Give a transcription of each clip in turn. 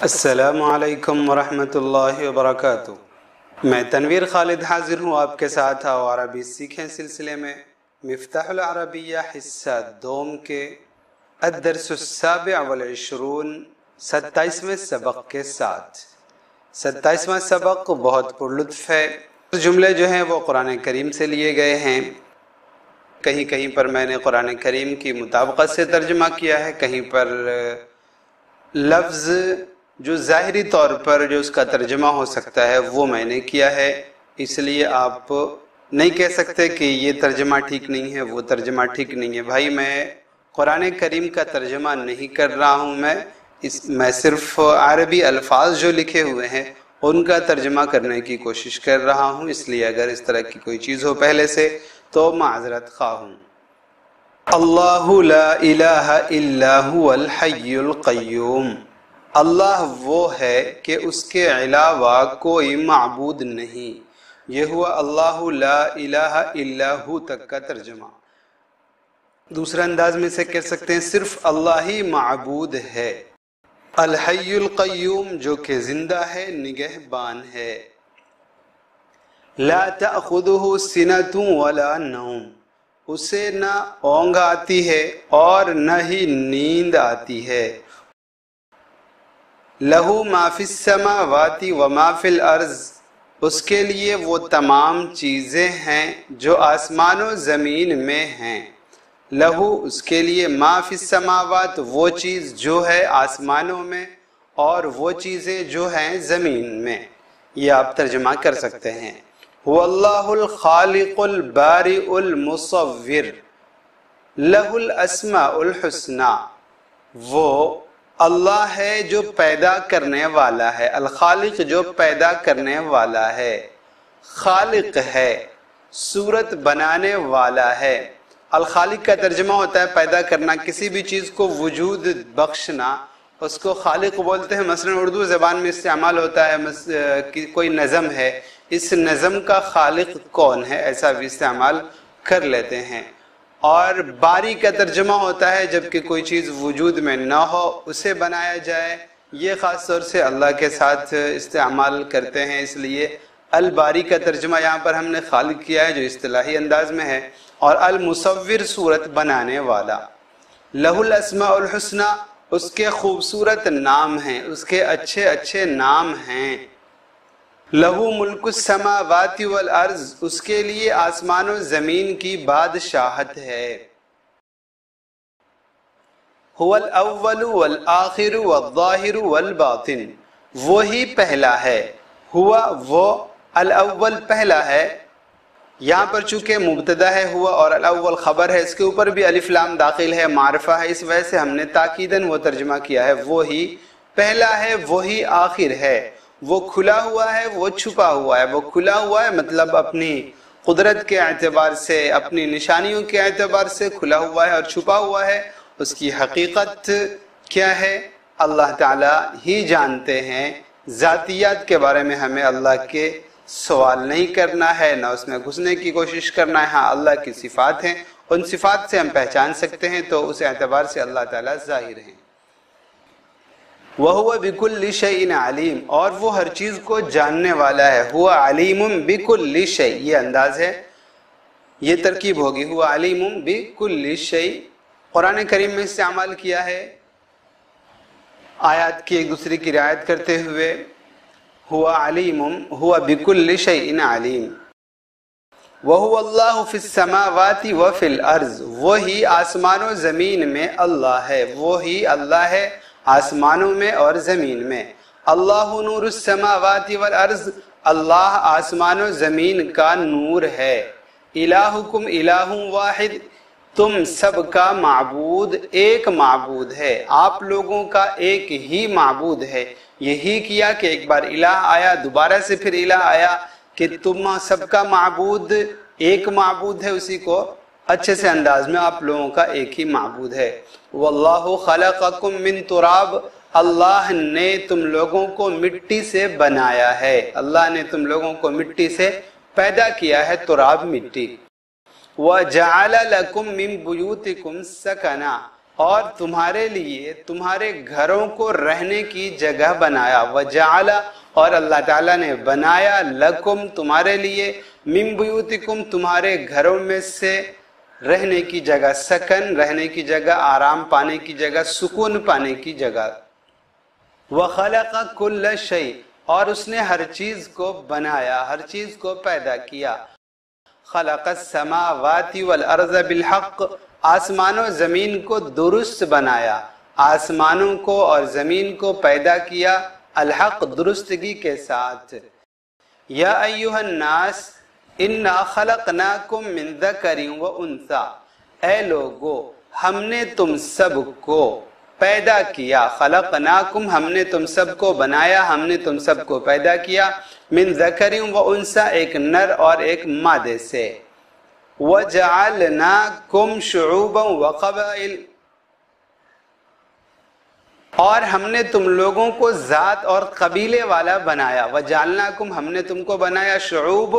السلام علیکم ورحمۃ اللہ وبرکاتہ۔ میں تنویر خالد حاضر ہوں آپ کے ساتھ اور عربی سیکھیں سلسلے میں مفتاح العربیہ حصہ دوم کے الدرس السابع والعشرون 27ویں سبق کے ساتھ۔ 27واں سبق بہت پرلطف ہے۔ جملے جو ہیں وہ قرآن کریم سے لیے گئے ہیں۔ کہیں کہیں پر میں نے قرآن کریم کی مطابقت سے ترجمہ کیا ہے، کہیں پر لفظ جو ظاہری طور پر جو اس کا ترجمہ ہو سکتا ہے وہ میں نے کیا ہے، اس لیے آپ نہیں کہہ سکتے کہ یہ ترجمہ ٹھیک نہیں ہے، وہ ترجمہ ٹھیک نہیں ہے۔ بھائی میں قرآن کریم کا ترجمہ نہیں کر رہا ہوں، میں صرف عربی الفاظ جو لکھے ہوئے ہیں ان کا ترجمہ کرنے کی کوشش کر رہا ہوں، اس لیے اگر اس طرح کی کوئی چیز ہو پہلے سے تو معذرت خواہ ہوں۔ اللہ لا الہ الا هو الحی القیوم، اللہ وہ ہے کہ اس کے علاوہ کوئی معبود نہیں۔ یہ ہوا اللہ لا الہ الا ہو تک کا ترجمہ۔ دوسرا انداز میں سے کہہ سکتے ہیں صرف اللہ ہی معبود ہے۔ الحی القیوم جو کہ زندہ ہے، نگہبان ہے۔ لا تأخذہ سنۃ ولا نوم، اسے نہ اونگ آتی ہے اور نہ ہی نیند آتی ہے۔ لہو ما فی السماوات و ما فی الارض، اس کے لیے وہ تمام چیزیں ہیں جو آسمان و زمین میں ہیں۔ لہو اس کے لیے، ما فی السماوات وہ چیز جو ہے آسمانوں میں اور وہ چیزیں جو ہیں زمین میں، یہ آپ ترجمہ کر سکتے ہیں۔ هو اللہ الخالق البارئ المصور لہ الاسماء الحسنى، وہ اللہ ہے جو پیدا کرنے والا ہے، الخالق جو پیدا کرنے والا ہے، خالق ہے، صورت بنانے والا ہے۔ الخالق کا ترجمہ ہوتا ہے پیدا کرنا، کسی بھی چیز کو وجود بخشنا، اس کو خالق بولتے ہیں۔ مثلا اردو زبان میں استعمال ہوتا ہے کوئی نظم ہے، اس نظم کا خالق کون ہے، ایسا بھی استعمال کر لیتے ہیں۔ اور باری کا ترجمہ ہوتا ہے جب کہ کوئی چیز وجود میں نہ ہو اسے بنایا جائے، یہ خاص طور سے اللہ کے ساتھ استعمال کرتے ہیں، اس لیے الباری کا ترجمہ یہاں پر ہم نے خالق کیا ہے جو اصطلاحی انداز میں ہے، اور المصور صورت بنانے والا۔ لہ الاسماء الحسنى، اس کے خوبصورت نام ہیں، اس کے اچھے اچھے نام ہیں۔ لہو ملک السماوات والارض، اس کے لیے آسمان و زمین کی بادشاہت ہے۔ هو الاول والآخر والظاہر والباطن، وہی پہلا ہے۔ ہوا وہ، الاول پہلا ہے، یہاں پر چونکہ مبتدا ہے ہوا اور الاول خبر ہے، اس کے اوپر بھی الف لام داخل ہے، معرفہ ہے، اس وجہ سے ہم نے تاکیداً وہ ترجمہ کیا ہے، وہی پہلا ہے، وہی آخر ہے۔ وہ کھلا ہوا ہے، وہ چھپا ہوا ہے۔ وہ کھلا ہوا ہے مطلب اپنی قدرت کے اعتبار سے، اپنی نشانیوں کے اعتبار سے کھلا ہوا ہے، اور چھپا ہوا ہے اس کی حقیقت کیا ہے اللہ تعالیٰ ہی جانتے ہیں۔ ذاتیات کے بارے میں ہمیں اللہ کے سوال نہیں کرنا ہے، نہ اس میں گھسنے کی کوشش کرنا ہے۔ ہاں اللہ کی صفات ہیں، ان صفات سے ہم پہچان سکتے ہیں، تو اس اعتبار سے اللہ تعالیٰ ظاہر ہیں۔ وَهُوَ بِكُلِّ شَيْءٍ عَلِيمٌ، اور وہ ہر چیز کو جاننے والا ہے۔ هُوَ عَلِيمٌ بِكُلِّ شَيْءٍ، یہ انداز ہے، یہ ترکیب ہوگی، هُوَ عَلِيمٌ بِكُلِّ شَيْءٍ۔ قرآن کریم میں استعمال کیا ہے آیات کی ایک دوسرے کی رعایت کرتے ہوئے، هُوَ عَلِيمٌ، هُوَ بِكُلِّ شَيْءٍ عَلِيمٌ۔ وَهُوَ اللَّهُ فِي السَّمَاوَاتِ وَفِي الْأَرْضِ، وہی آسمان و زمین میں اللہ ہے، وہی اللہ ہے آسمانوں میں اور زمین میں۔ اللہ نور السماوات والارض، اللہ آسمان و زمین کا نور ہے۔ الہکم الہ واحد، تم سب کا معبود ایک معبود ہے، آپ لوگوں کا ایک ہی معبود ہے۔ یہی کیا کہ ایک بار الہ آیا، دوبارہ سے پھر الہ آیا کہ تم سب کا معبود ایک معبود ہے، اسی کو اچھے سے انداز میں آپ لوگوں کا ایک ہی معبود ہے۔ واللہ خلقکم من تراب، اللہ نے تم لوگوں کو مٹی سے بنایا ہے، اللہ نے تم لوگوں کو مٹی سے پیدا کیا ہے، تراب مٹی۔ وَجَعَلَ لَكُم مِّن بُيُوتِكُمْ سَكَنًا، اور تمہارے لیے تمہارے گھروں کو رہنے کی جگہ بنایا، وجعل اور اللہ تعالیٰ نے بنایا لکم تمہارے لیے من بیوتکم تمہارے گھروں میں سے رہنے کی جگہ، سکن رہنے کی جگہ، آرام پانے کی جگہ، سکون پانے کی جگہ، وخلق کل شیء اور اس نے ہر چیز کو بنایا، ہر چیز کو پیدا کیا، خلق السماوات والارض بالحق آسمان و زمین کو درست بنایا، آسمانوں کو اور زمین کو پیدا کیا الحق درستگی کے ساتھ۔ یا ایہا الناس انا خلقناکم من ذکر و انثی، اے لوگو ہم نے تم سب کو پیدا کیا، خلقناکم ہم نے تم سب کو بنایا، ہم نے تم سب کو پیدا کیا، من ذکر و انثی ایک نر اور ایک مادے سے، وَجَعَلْنَاكُمْ شُعُوبًا وَقَبَائِلَ اور ہم نے تم لوگوں کو ذات اور قبیلے والا بنایا، وَجَعَلْنَاكُمْ ہم نے تم کو بنایا شعوب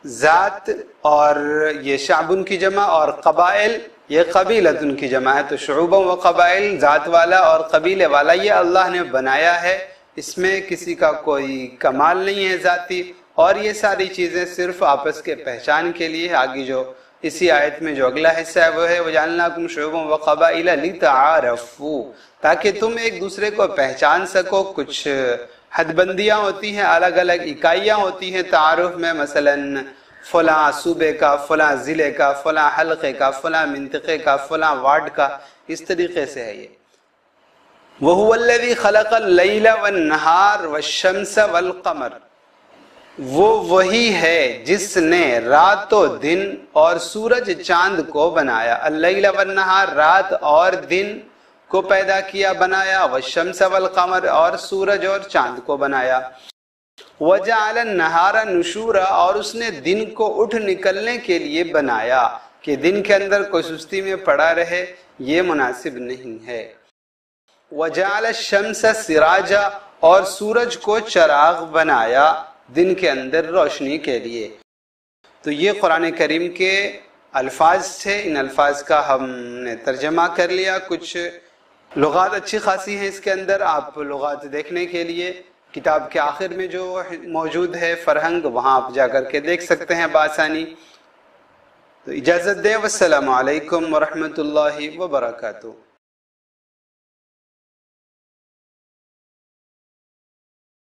ذات، اور یہ شعب کی جمع، اور قبائل یہ قبیلت ان کی جمع ہے، تو شعوبًا وقبائل ذات والا اور قبیلے والا یہ اللہ نے بنایا ہے، اس میں کسی کا کوئی کمال نہیں ہے ذاتی، اور یہ ساری چیزیں صرف آپس کے پہچان کے لیے۔ آگے جو اسی آیت میں جو اگلا حصہ ہے وہ ہے وَجَعَلْنَاكُمْ شُعُوبًا وَقَبَائِلَ لِتَعَارَفُوا تاکہ تم ایک دوسرے کو پہچان سکو۔ کچھ حد بندیاں ہوتی ہیں، الگ الگ اکائیاں ہوتی ہیں تعارف میں، مثلا فلاں صوبے کا، فلاں ضلع کا، فلاں حلقے کا، فلاں منطقے کا، فلاں وارڈ کا، اس طریقے سے ہے یہ۔ وَهُوَ الَّذِي خَلَقَ اللَّيْلَ وَالنَّهَارَ وَالشَّمْسَ وَالْقَمَرَ وہ وہی ہے جس نے رات و دن اور سورج چاند کو بنایا، اللیل والنہار رات اور دن کو پیدا کیا بنایا، والشمس والقمر اور سورج اور چاند کو بنایا، وجعل النہار نشورا اور اس نے دن کو اٹھ نکلنے کے لیے بنایا کہ دن کے اندر کوئی سستی میں پڑا رہے، یہ مناسب نہیں ہے، وجعل الشمس سراجا اور سورج کو چراغ بنایا دن کے اندر روشنی کے لیے۔ تو یہ قرآن کریم کے الفاظ تھے، ان الفاظ کا ہم نے ترجمہ کر لیا۔ کچھ لغات اچھی خاصی ہیں اس کے اندر، آپ لغات دیکھنے کے لیے کتاب کے آخر میں جو موجود ہے فرہنگ، وہاں آپ جا کر کے دیکھ سکتے ہیں بآسانی۔ تو اجازت دیں، والسلام علیکم ورحمۃ اللہ وبرکاتہ۔